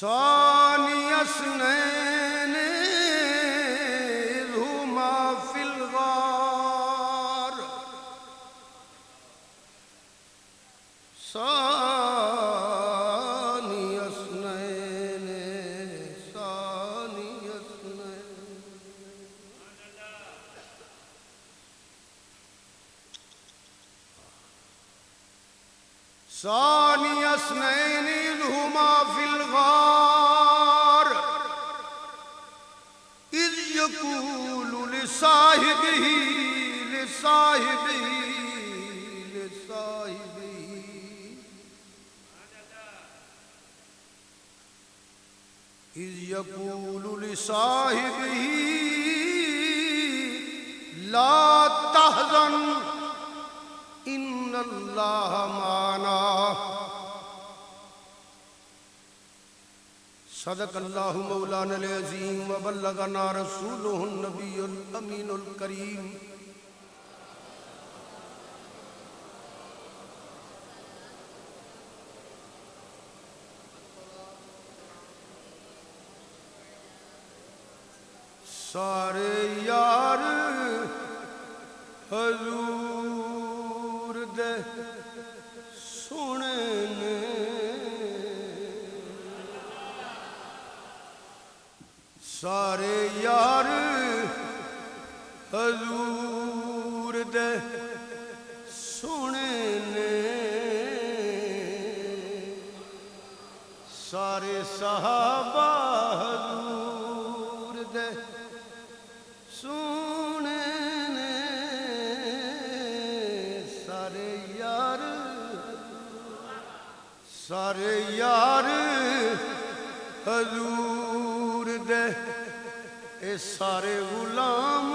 ثاني اثنين إذ هما في الغار ثاني اثنين إذ هما في الغار إذ يقول لصاحبه لا تحزن إن الله معنا صدق الله مولانا العظيم وبلغنا رسوله النبي الأمين الكريم سارے یار حضور دے سونے نے سارے یار حضور دے سونے نے سارے صحابہ حضور دے سونے نے سارے یار حضور دے اے سارے غلام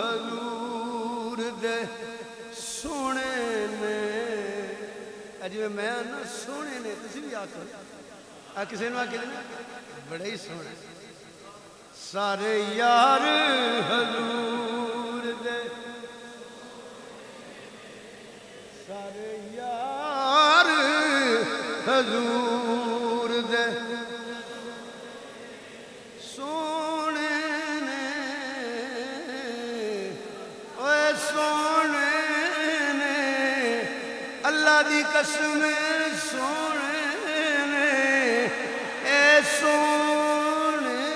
حضور دے سونے نے اجی میں نا سونے نے تسی بھی آکھو کسی نے آکھے بڑا ہی سونا سارے یار حضور دے سارے یار حضور دے سونے نے اوے سونے نے اللہ دی قسم سونے نے اے سونے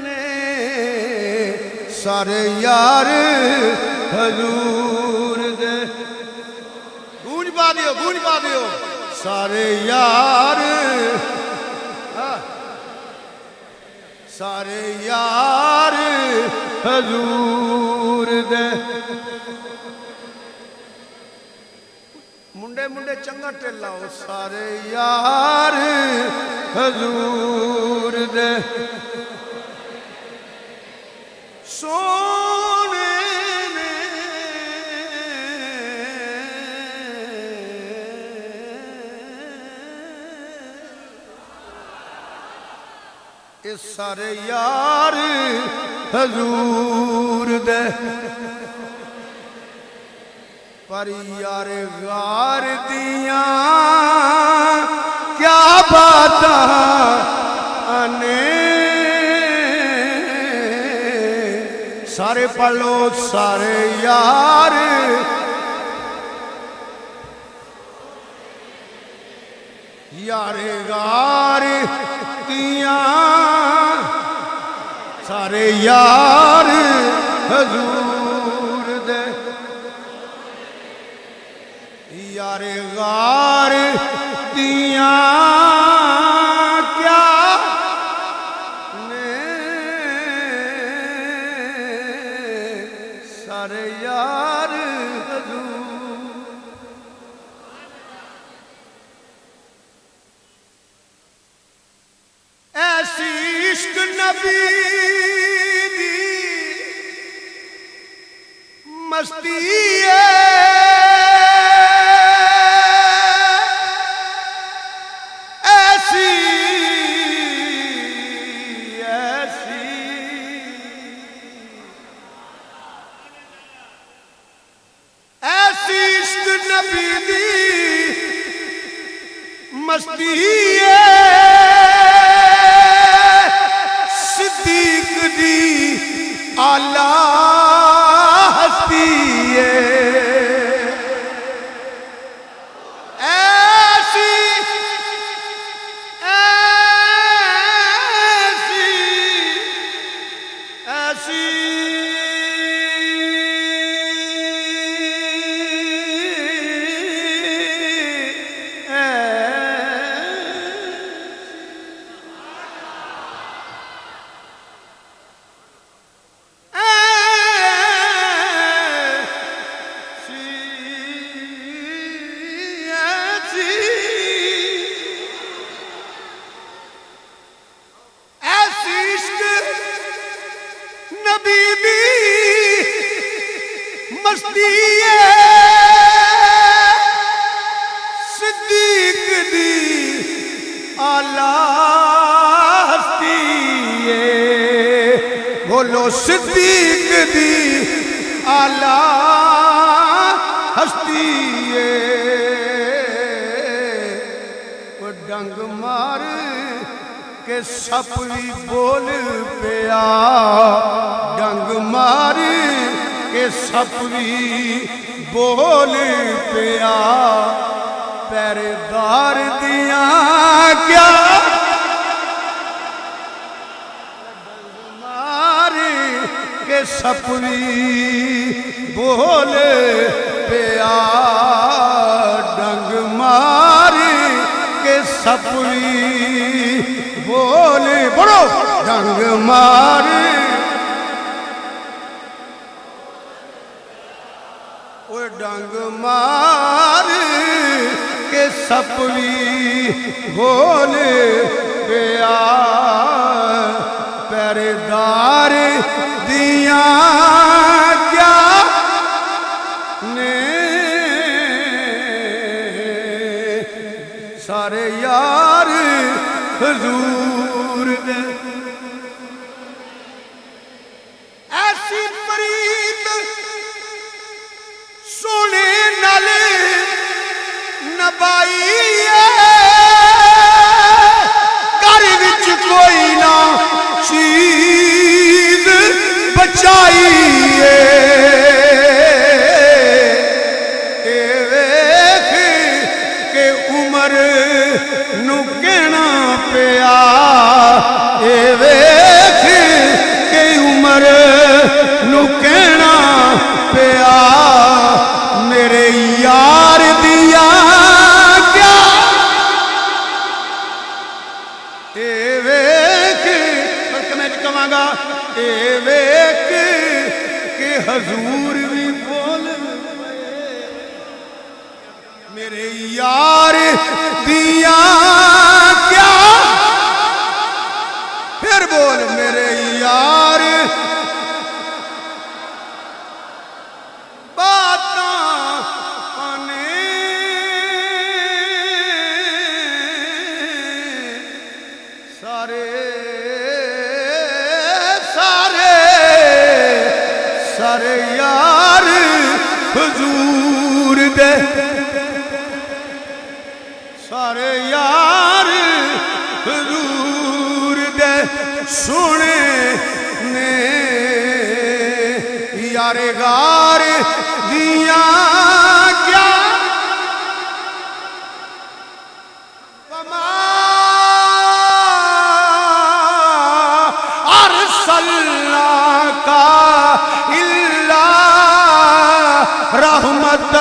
نے سارے یار حضور دے گونج پا دیو سارے یار حضور دے منڈے چنگا ٹیلاؤ سارے یار حضور دے سونے نے اس سارے یار حضور دے پر یار غار دیاں کیا باتاں آنے سارے پلو سارے یار غار دیاں سارے یار حضور دے یار غار دیاں کیا نے سارے یار حضور ایسی عشق نبی دی مستی ہے ایسی مستی ہے صدیق دی آلہ ہستی ہے ایسی مستی ہے صدیق دی آلہ ہستی ہے بولو صدیق دی آلہ ہستی ہے وہ ڈنگ مار کہ سپ بھی بول پیا ڈنگ مار کہ سپ بھی بول پیا پہرےدار دیاں کیا ڈنگ مار کہ سپ بھی بول پیا ڈنگ مار کہ سپ بھی بول بڑو ڈنگ مار ڈنگ مار کہ سپ بھی بول پیا پہرےدار دیاں کیا نے سارے یار حضور دے ایسی فرید سونے نال نبائی گھر وچ کوئی نہ چیز بچائی ویکھ کہ عمر نو کہنا پیا ویکھ کہ عمر نو کہنا پیا میرے یار دیا کیا اے ویکھ بلکہ میں کہاں گا اے ویکھ کہ حضور بھی بول میرے یار دیا کیا پھر بول میرے یار سارے یار حضور دے سارے یار حضور دے سونے نے یار غار دیاں کیا وما ارسلناک رحمت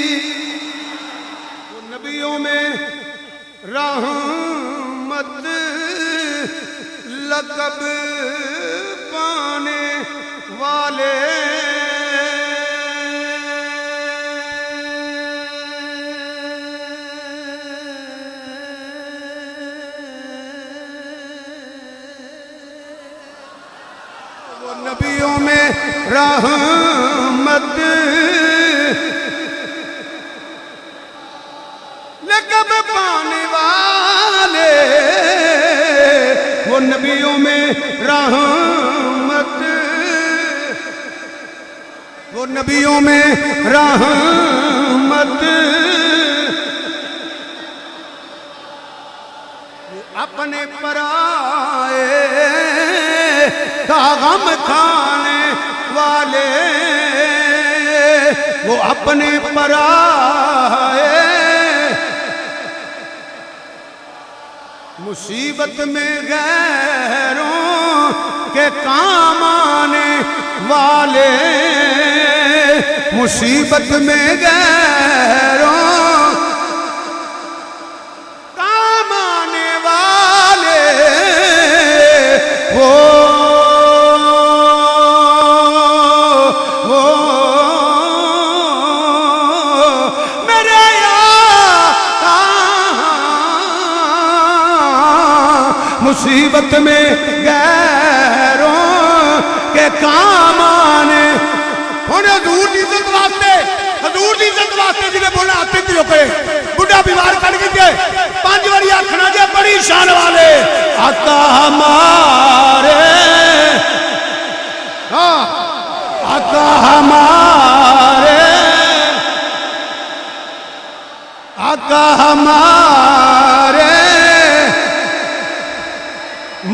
للعالمین نبیوں میں رحمت لقب پانے والے نبیوں میں رحمت لقب پانے والے وہ نبیوں میں رحمت وہ نبیوں میں رحمت، وہ اپنے پرائے کا غم کھانے والے، وہ اپنے پرائے مصیبت میں غیروں کے کام آنے والے، مصیبت میں غیروں کام آنے والے، وہ میرے آقا مصیبت میں غیروں کے کام آنے، حضور دی عزت واسطے، حضور دی عزت واسطے جنہیں بولنا آتے تھی ہوکے بڑھا بیمار کر گئے 5 باری آکھنا جے بڑی شان والے آقا ہمارے، آقا ہمارے، آقا ہمارے،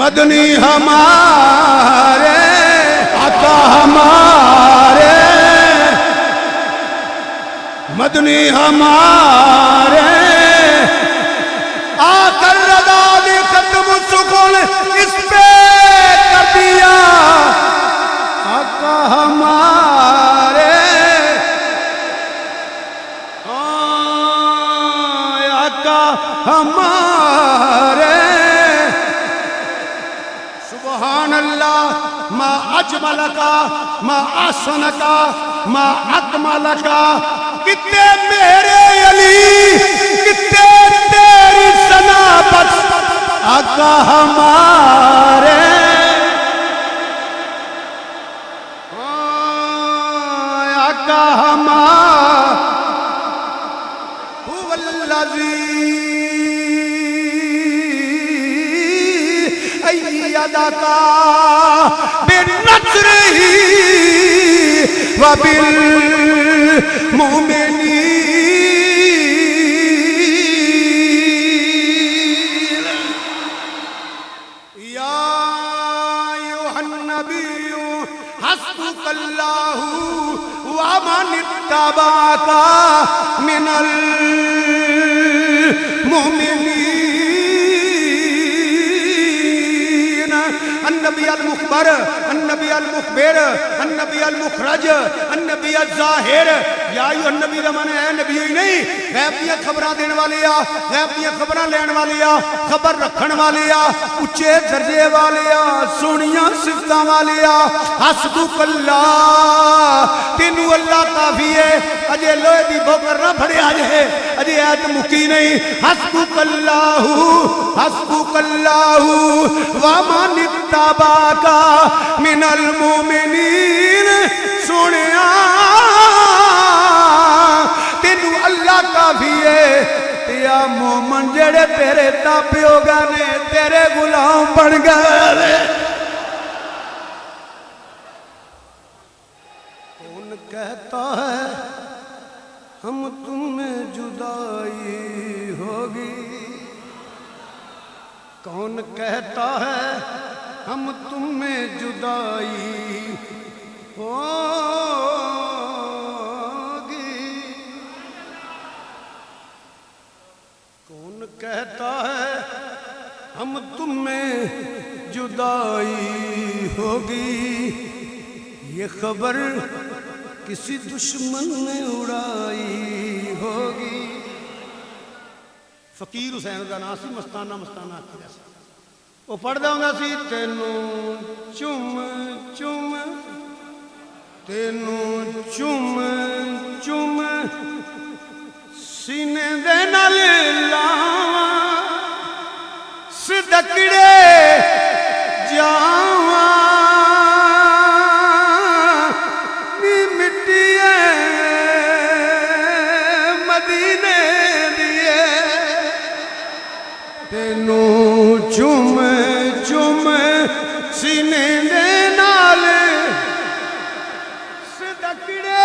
مدنی ہمارے، آقا ہمارے، مدنی ہمارے، آ کر رضا نے ختم سکون اس پہ کر دیا، آقا ہمارے، آقا ہمارے، سبحان اللہ، ما اجملکا، ما احسنکا، ما اکملکا، کتے میرے علی، کتے تیری صنابت، آقا ہمارے، آقا ہمارے، هو الذی ایدک بنصرہ وبالمؤمنین، یا ایھا النبی حسبک اللہ ومن اتبعک من المؤمنین، النبی المخبر، النبی المخبر، النبی المخرج، النبی الظاہر، یا ایھا النبی رمانے اے نبی ہی نہیں، غیب دیا خبران دینے والے آ، غیب دیا خبران لین والے آ، خبر رکھن والے آ، اچھے درجے والے آ، سونیاں صفتاں والے آ، حسبک اللہ، تینوں اللہ کافی ہے، اجے لوہے دی بوکر نہ پھڑے آجے، اجے آیت مکی نہیں، حسبک اللہ، حسبک اللہ، ومن اتبعک من المؤمنین، سنیا تینوں اللہ کافی ہے، یا مومن جڑے تیرے تابع ہو گئے تیرے غلام بن گئے۔ کون کہتا ہے ہم تم میں جدائی ہوگی، کون کہتا ہے ہم تم میں جدائی ہوگی، کون کہتا ہے ہم تم میں جدائی ہوگی، یہ خبر کسی دشمن نے اڑائی ہوگی۔ فقیر حسین دا نام سی، مستانہ مستانہ آتی جیسا وہ پڑھ دا ہوں گا سی، تینوں چم چم، تینوں چم چم سینے دے نال لاواں، صدقڑے جاواں، نی مٹی مدینے دیے، تینوں چم چم سینے دے نال صدقڑے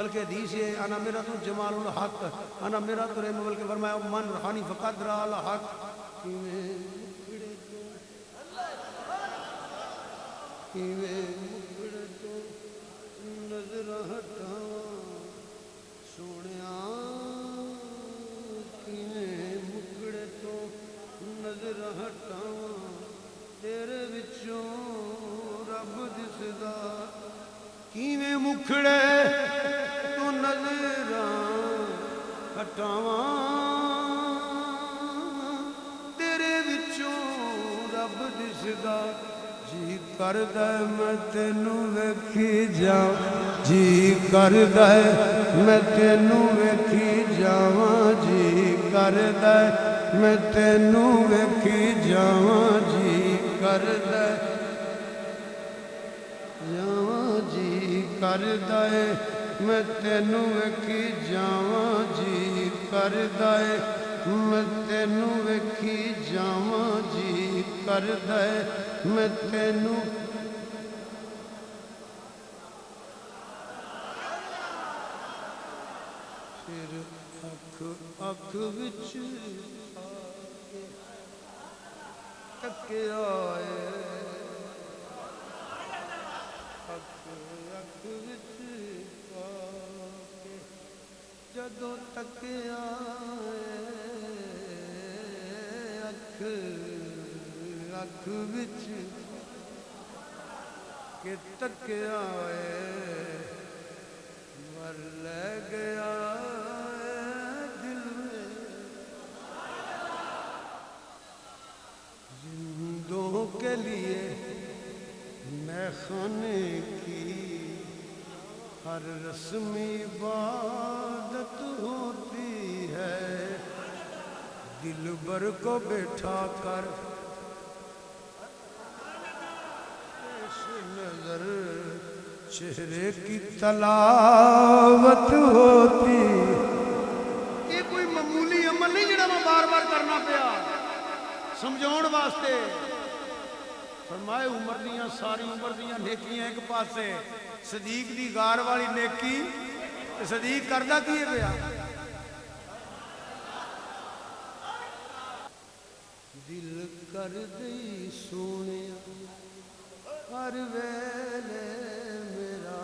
بلکہ حدیث ہے انا میرا تو جمال الحق انا میرا تو رحم، بلکہ فرمایا من رحانی فقد را الحق کیویں مکڑے تو نظر ہٹاواں سونیا کیویں مکڑے تو نظر ہٹاواں تیرے وچوں رب دسدا کیویں مکھڑے تو نظراں ہٹاواں تیرے وچوں رب دسدا جی کردا میں تینوں ویکھی جاواں جی کردا میں تینوں ویکھی جاواں جی کردا میں تینوں ویکھی جاواں جی کردا جی کردا ہے میں تینوں ویکھی جاواں جی کردا ہے میں تینوں ویکھی جاواں جی کردا ہے میں تینوں پھر اکھ وچ تکیا اکھ وچ جدوں تکیا اکھ وچ کہ تکیا مر لے گیا دل میں زندوں کے لیے میں خانے کی ہر رسم عبادت ہوتی ہے دل بر کو بیٹھا کر پیش نظر چہرے کی تلاوت ہوتی یہ کوئی معمولی عمل نہیں جڑا میں بار بار کرنا پیا سمجھاؤن واسطے فرمائے عمر دیاں ساری عمر دیاں نیکیاں ایک پاسے صدیق دی غار والی نیکی صدیق کردہ کیے پیا دل کر دی سونیا ہر ویلے میرا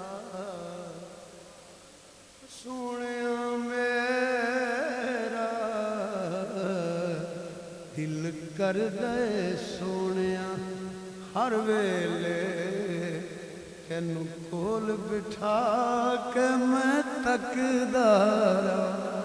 سونیا میرا دل کر دے سونیا ہر ویلے کینو کول بٹھا کے میں تکدا رہاں